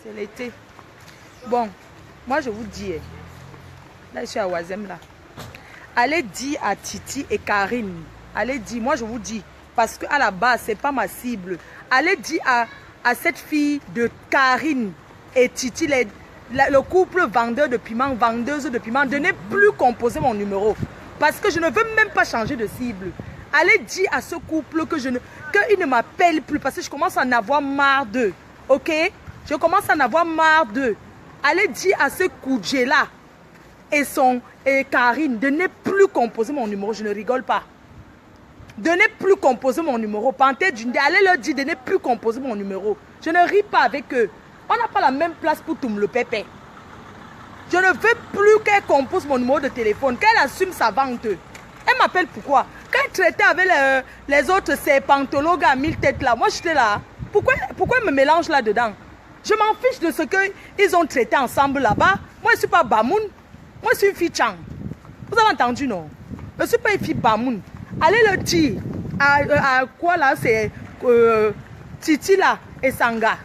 C'est l'été. Bon, moi je vous dis, là je suis à Ouazem là. Allez dire à Titi et Karine. Allez dire, moi je vous dis, parce qu'à la base, c'est pas ma cible. Allez dire à cette fille de Karine et Titi, le couple vendeur de piment, vendeuse de piment, de ne plus composer mon numéro. Parce que je ne veux même pas changer de cible. Allez dire à ce couple que qu'ils ne m'appellent plus parce que je commence à en avoir marre d'eux. Ok? Je commence à en avoir marre d'eux. Allez dire à ce Koudjé là et Karine de ne plus composer mon numéro. Je ne rigole pas. De ne plus composer mon numéro. Allez leur dire de ne plus composer mon numéro. Je ne ris pas avec eux. On n'a pas la même place pour tout le pépé. Je ne veux plus qu'elle compose mon numéro de téléphone, qu'elle assume sa vente. Elle m'appelle pourquoi? Quand elle traitait avec les autres serpentologues à 1000 têtes là, moi j'étais là. Pourquoi elle me mélange là-dedans? Je m'en fiche de ce qu'ils ont traité ensemble là-bas. Moi je ne suis pas Bamoun. Moi je suis une fille Chang. Vous avez entendu non? Je ne suis pas une fille Bamoun. Allez le dire à quoi là, c'est Titi là et Sanga.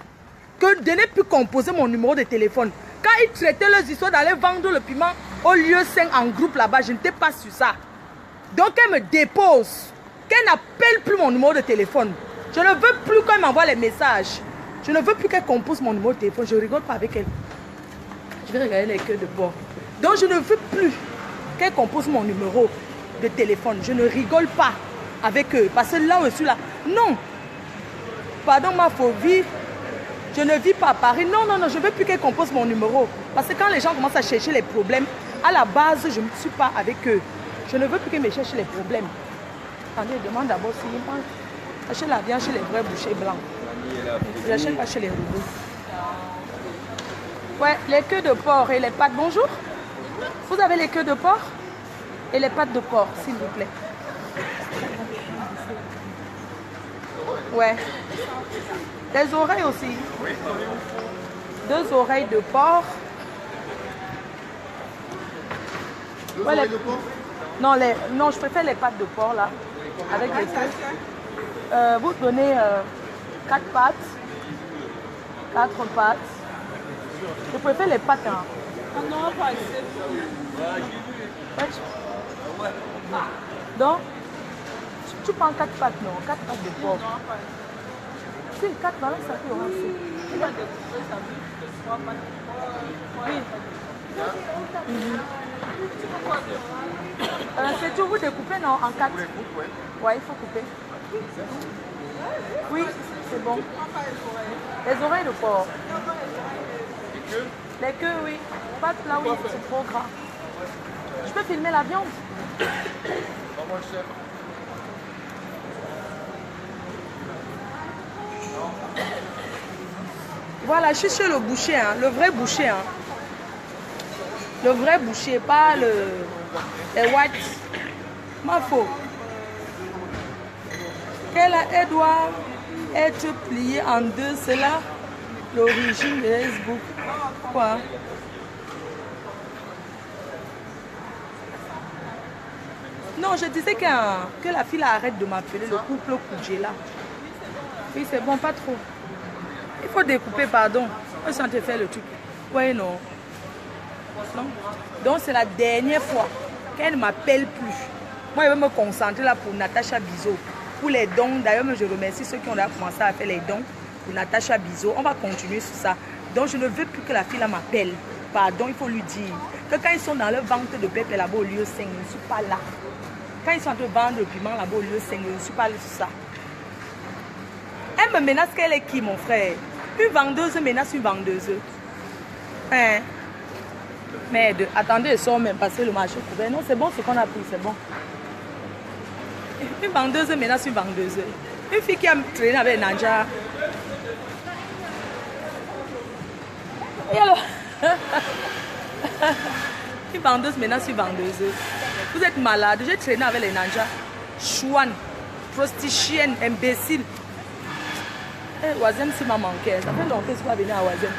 Que de ne plus composer mon numéro de téléphone. Quand ils traitaient leurs histoires d'aller vendre le piment au lieu 5 en groupe là-bas, je n'étais pas sur ça. Donc elle me dépose, qu'elle n'appelle plus mon numéro de téléphone. Je ne veux plus qu'elle m'envoie les messages. Je ne veux plus qu'elle compose mon numéro de téléphone. Je ne rigole pas avec elle. Je vais regarder les queues de porc. Donc je ne veux plus qu'elle compose mon numéro de téléphone. Je ne rigole pas avec eux. Parce que là où je suis là, non. Pardon ma phobie. Je ne vis pas à Paris. Non, non, non, je ne veux plus qu'elle compose mon numéro. Parce que quand les gens commencent à chercher les problèmes, à la base, je ne suis pas avec eux. Je ne veux plus qu'elle me cherche les problèmes. Attendez, je demande d'abord si j'achète la viande chez les vrais bouchers blancs. Je n'achète pas chez les robots. Ouais, les queues de porc et les pâtes. Bonjour. Vous avez les queues de porc et les pâtes de porc, s'il vous plaît. Ouais. Les oreilles aussi. 2 oreilles de porc. 2 oreilles de porc? Non, je préfère les pâtes de porc là. Avec les queues. Vous donnez 4 pâtes. 4 pâtes. Je préfère les pâtes. Hein. Non, pas Donc, tu prends 4 pâtes, non? 4 pâtes de porc. Si, 4 balles, ça fait aussi. Oui. C'est tout, vous découpez, non? En 4. Ouais, il faut couper. Oui, c'est bon. Les oreilles de porc. Les queues, oui. Pâtes là, oui, c'est trop gras. Je peux filmer la viande? Voilà, je suis chez le boucher, hein, le vrai boucher. Hein. Le vrai boucher, pas les whites. Ma faute. Elle doit être pliée en 2, c'est là l'origine de Facebook. Quoi? Non, je disais que la fille arrête de m'appeler, le couple Koudjé là. Oui, c'est bon, pas trop. Il faut découper, pardon. Je suis en train de faire le truc. Oui, non. Non. Donc, c'est la dernière fois qu'elle ne m'appelle plus. Moi, je vais me concentrer là pour Natacha Bizot. Pour les dons, d'ailleurs, je remercie ceux qui ont commencé à faire les dons pour Natacha Bizot. On va continuer sur ça. Donc, je ne veux plus que la fille là m'appelle. Pardon, il faut lui dire que quand ils sont dans leur vente de pépé là-bas au lieu 5, je ne suis pas là. Quand ils sont en train de vendre le piment là-bas au lieu 5, je ne suis pas là sur ça. Elle me menace qu'elle est qui, mon frère? Une vendeuse menace une vendeuse. Hein? Merde, attendez, je sors même parce que le marché est couvert. Non, c'est bon ce qu'on a pris, c'est bon. Une vendeuse menace une vendeuse. Une fille qui a traîné avec Nanja. Et alors? Une vendeuse menace une vendeuse. Vous êtes malade, j'ai traîné avec les Nanja. Chouane, prostituienne, imbécile. Ouazem, si m'a manqué. Ça fait longtemps que je suis pas venue à Ouazem.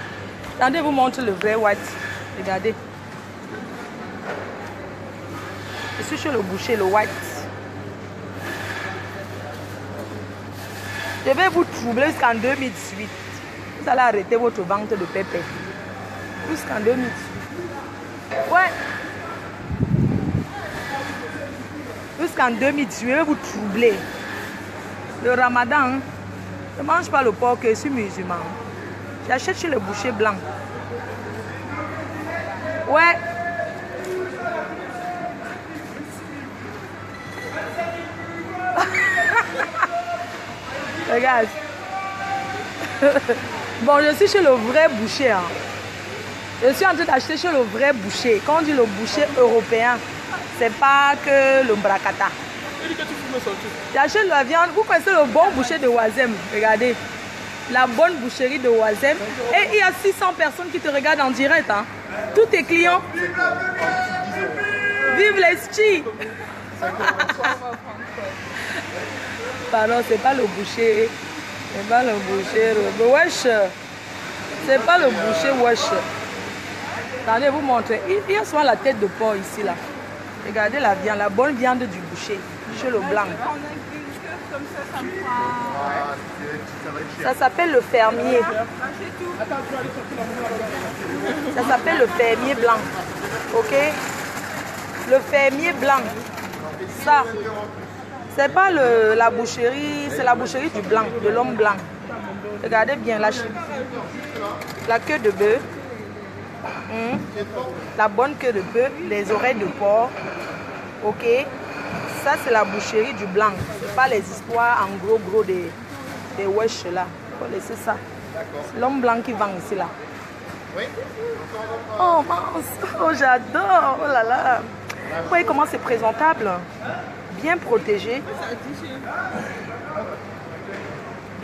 Attendez, vous montre le vrai white. Regardez. Je suis chez le boucher, le white. Je vais vous troubler jusqu'en 2018. Vous allez arrêter votre vente de pépé. Jusqu'en 2000. Ouais. Jusqu'en 2010, je vais vous troubler. Le ramadan, hein, je ne mange pas le porc, je suis musulman. J'achète chez le boucher blanc. Ouais. Regarde. Bon, je suis chez le vrai boucher. Hein. Je suis en train d'acheter chez le vrai boucher. Quand on dit le boucher européen, c'est pas que le bracata. J'achète la viande. Vous connaissez le bon boucher de Oisem. Regardez. La bonne boucherie de Oisem. Et il y a 600 personnes qui te regardent en direct. Hein. Tous tes clients. Vive les ch'tis. Pardon, c'est pas le boucher. C'est pas le boucher. Wesh. C'est pas le boucher wesh. Attendez, vous montrer. Il y a souvent la tête de porc ici là. Regardez la viande, la bonne viande du boucher. Chez le blanc. Ça s'appelle le fermier. Ça s'appelle le fermier blanc. Ok? Le fermier blanc. Ça, c'est pas la boucherie, c'est la boucherie du blanc, de l'homme blanc. Regardez bien la queue de bœuf. La bonne queue de bœuf, les oreilles de porc. Ok? Ça, c'est la boucherie du blanc. C'est pas les histoires en gros des wesh là. Il faut laisser ça. C'est l'homme blanc qui vend ici là. Oui. Oh mince. Oh, j'adore. Oh là là. Vous voyez comment c'est présentable. Bien protégé.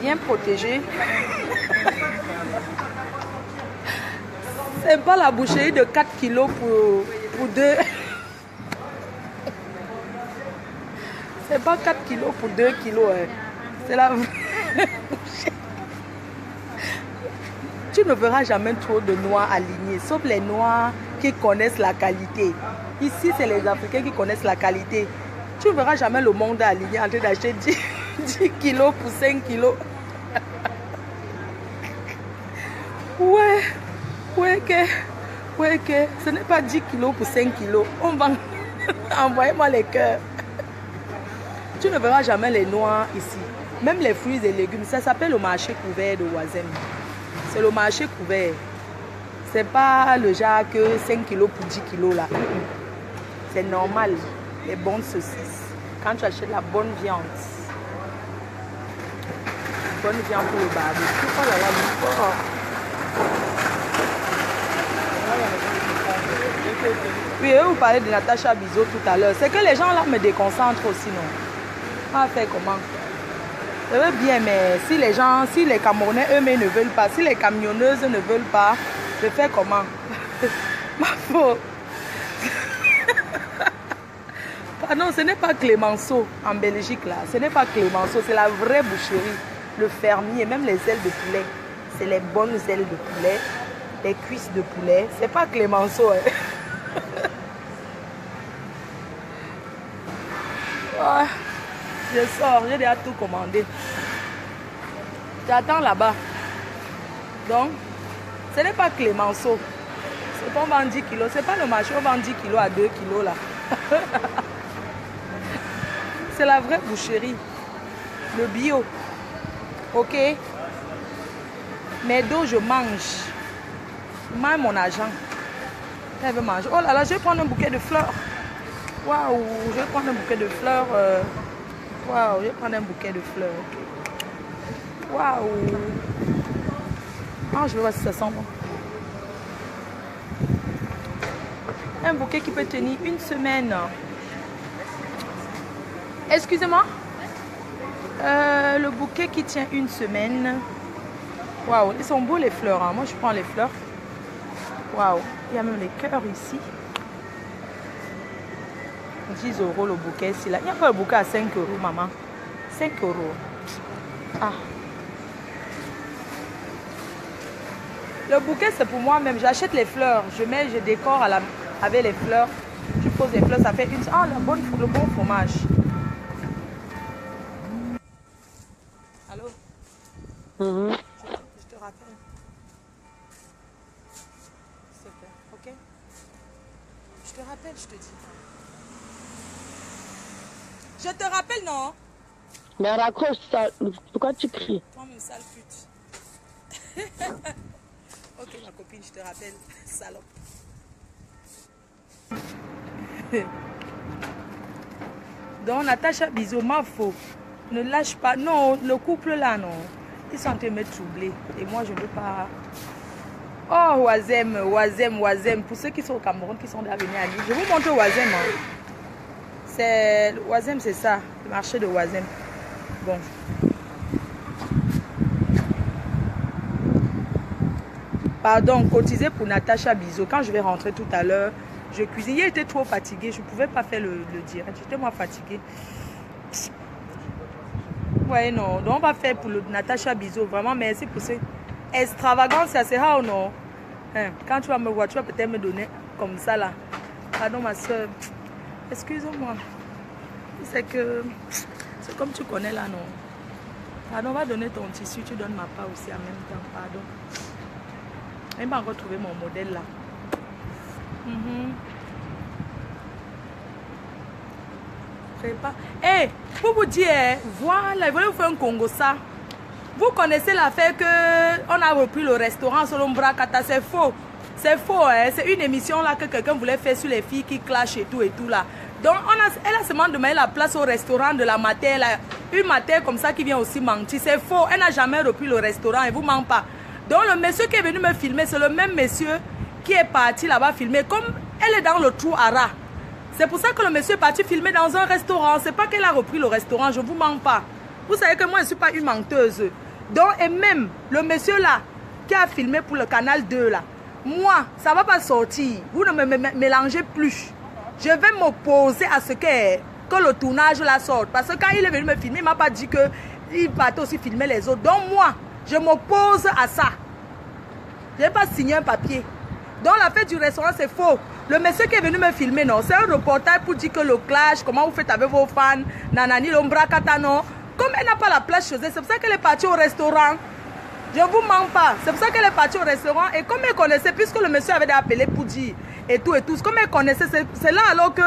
Bien protégé. C'est pas la boucherie de 4 kilos pour 2. C'est pas 4 kilos pour 2 kilos. Hein. C'est la Tu ne verras jamais trop de noix alignés, sauf les noix qui connaissent la qualité. Ici, c'est les Africains qui connaissent la qualité. Tu ne verras jamais le monde aligné en train d'acheter 10 kilos pour 5 kilos. Ouais, que ce n'est pas 10 kilos pour 5 kilos. On va envoyer-moi les cœurs. Tu ne verras jamais les noix ici. Même les fruits et légumes, ça s'appelle le marché couvert de Oisem. C'est le marché couvert. C'est pas le genre que 5 kilos pour 10 kilos là. C'est normal. Les bonnes saucisses. Quand tu achètes la bonne viande. Bonne viande pour le barbecue. Oh là là, oh. Oui, vous parlez de Natacha Bizot tout à l'heure. C'est que les gens là me déconcentrent aussi, non? On va faire comment? Je veux bien, mais si les Camerounais eux-mêmes ne veulent pas, si les camionneuses ne veulent pas, je fais comment? Ma faute. Pardon, ce n'est pas Clémenceau en Belgique là. Ce n'est pas Clémenceau, c'est la vraie boucherie. Le fermier, même les ailes de poulet. C'est les bonnes ailes de poulet. Les cuisses de poulet. C'est pas Clémenceau. Hein. Ouais. Je sors, j'ai déjà tout commandé. J'attends là-bas. Donc, ce n'est pas Clémenceau. C'est qu'on vend 10 kilos. C'est pas le marché, on vend 10 kilos à 2 kilos là. C'est la vraie boucherie. Le bio. Ok? Mais d'où je mange. Je mange mon argent. Elle veut manger. Oh là là, je vais prendre un bouquet de fleurs. Waouh, je vais prendre un bouquet de fleurs. Waouh, je vais prendre un bouquet de fleurs. Waouh. Ah, je vais voir si ça sent bon. Un bouquet qui peut tenir une semaine. Excusez-moi. Le bouquet qui tient une semaine. Waouh, ils sont beaux les fleurs. Hein. Moi, je prends les fleurs. Waouh, il y a même les cœurs ici. 10 € le bouquet ici. Là. Il n'y a pas le bouquet à 5 €, maman. 5 €. Ah. Le bouquet, c'est pour moi-même. J'achète les fleurs. Je décore avec les fleurs. Je pose les fleurs. Ça fait une... Ah, le bon fromage. Allô? Je te rappelle. Je te rappelle, je te dis. Je te rappelle, non? Mais raccroche ça. Pourquoi tu cries? Toi-même, sale pute. Ok, ma copine, je te rappelle. Salope. Donc, Natacha Bizot, ma faux. Ne lâche pas. Non, le couple là, non. Ils sont en train de me troubler. Et moi, je ne veux pas. Oh, Oisem, Oisem, Oisem. Pour ceux qui sont au Cameroun, qui sont déjà venus à Lille. Je vous montre Oisem. Hein. Oisem, c'est ça. Le marché de Oisem. Bon. Pardon, cotiser pour Natacha Bizot. Quand je vais rentrer tout à l'heure, je cuisine. Hier, j'étais trop fatiguée. Je ne pouvais pas faire le direct. J'étais moins fatiguée. Ouais, non. Donc, on va faire pour le Natacha Bizot. Vraiment, merci pour ce extravagance. Ça sera ou non? Hein, quand tu vas me voir, tu vas peut-être me donner comme ça là. Pardon, ma soeur. Excuse-moi. C'est que... C'est comme tu connais là, non? Pardon, on va donner ton tissu. Tu donnes ma part aussi en même temps. Pardon. Je n'ai pas encore trouvé mon modèle là. Pas. Hey, pour vous dire, voilà, je voulais vous faire un Congo ça. Vous connaissez l'affaire que on a repris le restaurant Solombra Kata, c'est faux. C'est faux, hein? C'est une émission là que quelqu'un voulait faire sur les filles qui clashent et tout là. Donc elle a seulement demandé la place au restaurant de la mater, une mater comme ça qui vient aussi mentir. C'est faux, elle n'a jamais repris le restaurant et vous ment pas. Donc le monsieur qui est venu me filmer, c'est le même monsieur qui est parti là-bas filmer. Comme elle est dans le trou à rat. C'est pour ça que le monsieur est parti filmer dans un restaurant. C'est pas qu'elle a repris le restaurant, je ne vous mens pas. Vous savez que moi, je ne suis pas une menteuse. Donc, et même le monsieur là, qui a filmé pour le canal 2 là, moi, ça ne va pas sortir. Vous ne me mélangez plus. Je vais m'opposer à ce que le tournage là sorte. Parce que quand il est venu me filmer, il ne m'a pas dit qu'il partait aussi filmer les autres. Donc moi, je m'oppose à ça. Je n'ai pas signé un papier. Donc la fête du restaurant, c'est faux. Le monsieur qui est venu me filmer, non, c'est un reportage pour dire que le clash, comment vous faites avec vos fans, nanani, l'ombra kata, non. Comme elle n'a pas la place chez elle, c'est pour ça qu'elle est partie au restaurant. Je ne vous mens pas. C'est pour ça qu'elle est partie au restaurant. Et comme elle connaissait, puisque le monsieur avait appelé pour dire et tout, comme elle connaissait, c'est là alors que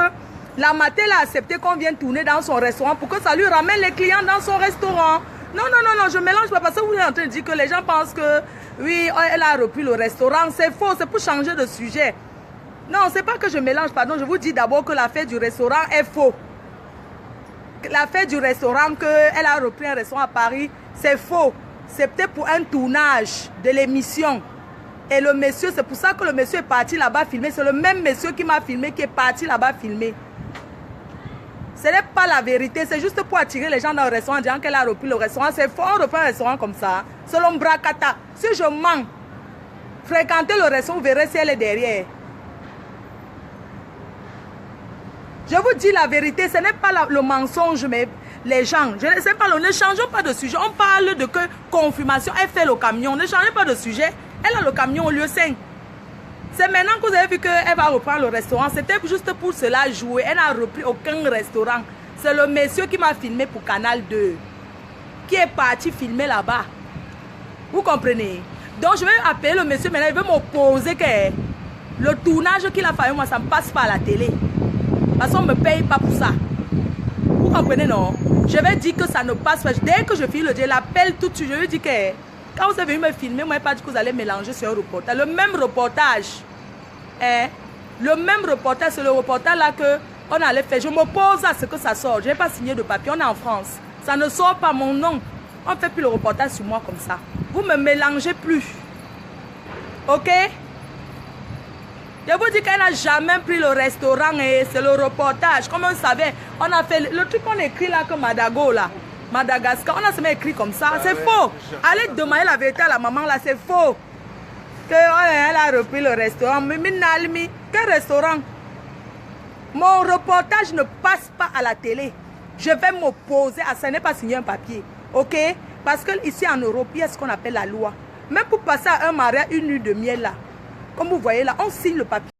la mater a accepté qu'on vienne tourner dans son restaurant pour que ça lui ramène les clients dans son restaurant. Non, non, non, non, je mélange pas parce que vous êtes en train de dire que les gens pensent que oui, elle a repris le restaurant. C'est faux, c'est pour changer de sujet. Non, c'est pas que je mélange, pardon. Je vous dis d'abord que l'affaire du restaurant est faux. L'affaire du restaurant, qu'elle a repris un restaurant à Paris, c'est faux. C'était pour un tournage de l'émission. Et le monsieur, c'est pour ça que le monsieur est parti là-bas filmer. C'est le même monsieur qui m'a filmé qui est parti là-bas filmer. Ce n'est pas la vérité, c'est juste pour attirer les gens dans le restaurant en disant qu'elle a repris le restaurant. C'est faux, on reprend un restaurant comme ça. Selon Brakata, si je mens, fréquentez le restaurant, vous verrez si elle est derrière. Je vous dis la vérité, ce n'est pas le mensonge, mais les gens, je ne sais pas, ne changeons pas de sujet. On parle de que confirmation, elle fait le camion, ne changez pas de sujet. Elle a le camion au lieu 5. C'est maintenant que vous avez vu qu'elle va reprendre le restaurant. C'était juste pour cela jouer. Elle n'a repris aucun restaurant. C'est le monsieur qui m'a filmé pour Canal 2. Qui est parti filmer là-bas. Vous comprenez? Donc je vais appeler le monsieur maintenant. Il veut m'opposer que le tournage qu'il a fait, moi, ça ne passe pas à la télé. Parce qu'on ne me paye pas pour ça. Vous comprenez, non? Je vais dire que ça ne passe pas. Dès que je finis le je l'appelle tout de suite. Je lui dis que quand vous avez venu me filmer, moi, je n'ai pas dit que vous allez mélanger sur un reportage. Le même reportage. Le même reportage, c'est le reportage là qu'on allait faire. Je m'oppose à ce que ça sorte. Je n'ai pas signé de papier. On est en France. Ça ne sort pas mon nom. On ne fait plus le reportage sur moi comme ça. Vous ne me mélangez plus. Ok? Je vous dis qu'elle n'a jamais pris le restaurant et c'est le reportage. Comme on savait, on a fait le truc qu'on écrit là que Madago là. Madagascar, on a seulement écrit comme ça, c'est faux. Allez demander la vérité à la maman là, c'est faux. Que elle a repris le restaurant. Quel restaurant? Mon reportage ne passe pas à la télé. Je vais m'opposer à ça, n'est pas signer un papier. Ok? Parce que ici en Europe, il y a ce qu'on appelle la loi. Même pour passer à un mariage, une nuit de miel là. Comme vous voyez là, on signe le papier.